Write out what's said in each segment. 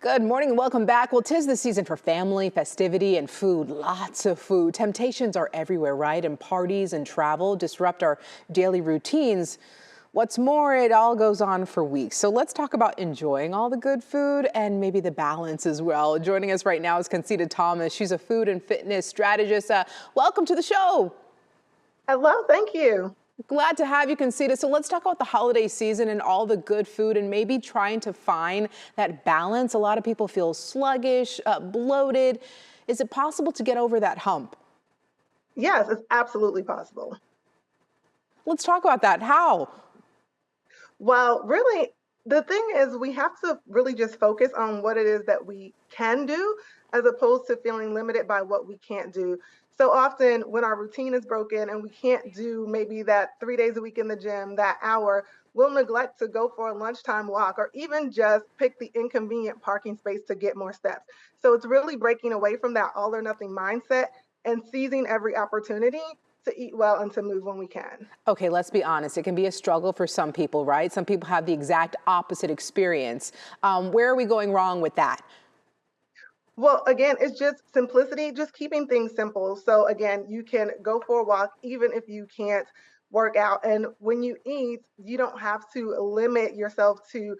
Good morning and welcome back. Well, 'tis the season for family, festivity, and food. Lots of food. Temptations are everywhere, right? And parties and travel disrupt our daily routines. What's more, it all goes on for weeks. So let's talk about enjoying all the good food and maybe the balance as well. Joining us right now is Concita Thomas. She's a food and fitness strategist. Welcome to the show. Hello, thank you. Glad to have you, Concita. So let's talk about the holiday season and all the good food and maybe trying to find that balance. A lot of people feel sluggish, bloated. Is it possible to get over that hump? Yes, it's absolutely possible. Let's talk about that. How? Well, really, the thing is, we have to really just focus on what it is that we can do as opposed to feeling limited by what we can't do. So often, when our routine is broken and we can't do maybe that 3 days a week in the gym, that hour, we'll neglect to go for a lunchtime walk or even just pick the inconvenient parking space to get more steps. So it's really breaking away from that all or nothing mindset and seizing every opportunity to eat well and to move when we can. Okay, let's be honest. It can be a struggle for some people, right? Some people have the exact opposite experience. Where are we going wrong with that? Well, again, it's just simplicity, just keeping things simple. So again, you can go for a walk even if you can't work out. And when you eat, you don't have to limit yourself to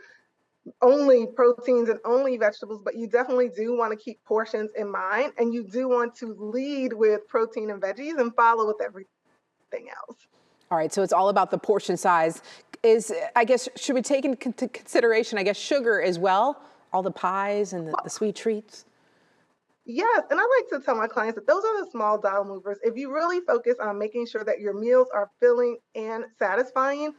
only proteins and only vegetables, but you definitely do want to keep portions in mind. And you do want to lead with protein and veggies and follow with everything else. All right, so it's all about the portion size. I guess, should we take into consideration, I guess, sugar as well? All the pies and the sweet treats? Yes, and I like to tell my clients that those are the small dial movers. If you really focus on making sure that your meals are filling and satisfying,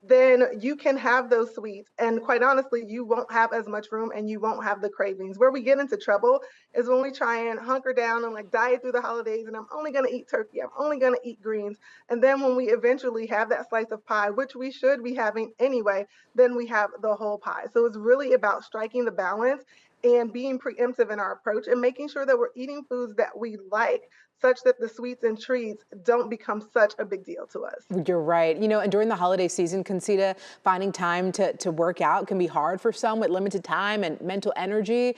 then you can have those sweets. And quite honestly, you won't have as much room and you won't have the cravings. Where we get into trouble is when we try and hunker down and like diet through the holidays and I'm only going to eat turkey, I'm only going to eat greens. And then when we eventually have that slice of pie, which we should be having anyway, then we have the whole pie. So it's really about striking the balance and being preemptive in our approach and making sure that we're eating foods that we like, such that the sweets and treats don't become such a big deal to us. You're right. You know, and during the holiday season, Concita, finding time to work out can be hard for some with limited time and mental energy.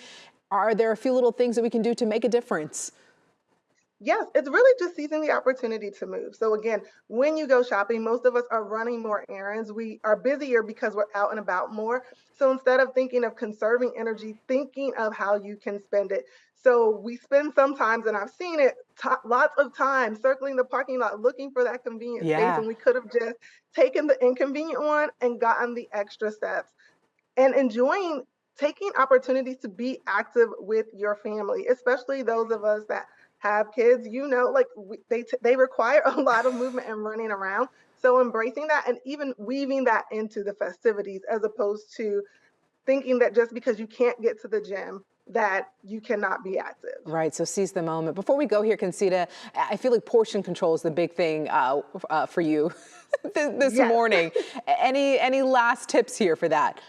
Are there a few little things that we can do to make a difference? Yes, it's really just seizing the opportunity to move. So again, when you go shopping, most of us are running more errands. We are busier because we're out and about more. So instead of thinking of conserving energy, thinking of how you can spend it. So we spend sometimes, and I've seen it, lots of time circling the parking lot looking for that convenient space, Yeah. and we could have just taken the inconvenient one and gotten the extra steps and enjoying taking opportunities to be active with your family, especially those of us that have kids. You know, like they require a lot of movement and running around. So embracing that and even weaving that into the festivities, as opposed to thinking that just because you can't get to the gym that you cannot be active. Right, so seize the moment. Before we go here, Concita, I feel like portion control is the big thing for you this Yes. morning. Any last tips here for that?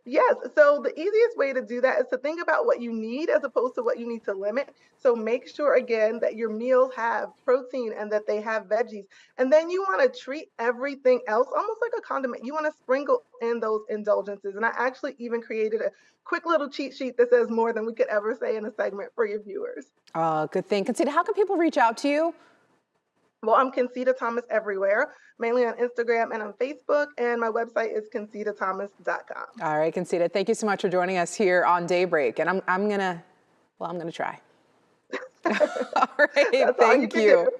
Yes. So the easiest way to do that is to think about what you need as opposed to what you need to limit. So make sure again that your meals have protein and that they have veggies. And then you want to treat everything else almost like a condiment. You want to sprinkle in those indulgences. And I actually even created a quick little cheat sheet that says more than we could ever say in a segment for your viewers. Good thing. Concita, how can people reach out to you? Well, I'm Concita Thomas everywhere, mainly on Instagram and on Facebook, and my website is concitatomas.com. All right, Concita, thank you so much for joining us here on Daybreak. And I'm gonna try. All right, That's all you thank can do. you.